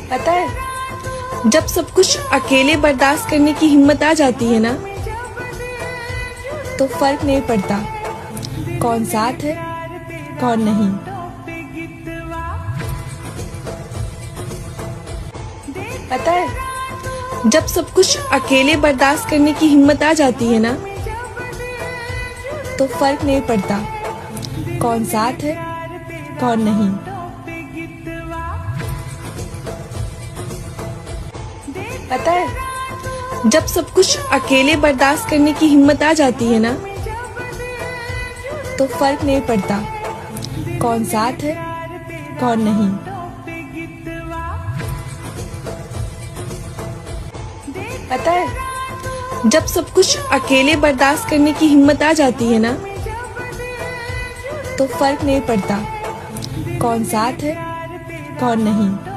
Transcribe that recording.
पता है, जब सब कुछ अकेले बर्दाश्त करने की हिम्मत आ जाती है ना, तो फर्क नहीं पड़ता कौन साथ है कौन नहीं। पता है, जब सब कुछ अकेले बर्दाश्त करने की हिम्मत आ जाती है ना, तो फर्क नहीं पड़ता कौन साथ है कौन नहीं। पता है, जब सब कुछ अकेले बर्दाश्त करने की हिम्मत आ जाती है ना, तो फर्क नहीं पड़ता कौन साथ है कौन नहीं। पता है, जब सब कुछ अकेले बर्दाश्त करने की हिम्मत आ जाती है ना, तो फर्क नहीं पड़ता कौन साथ है कौन नहीं।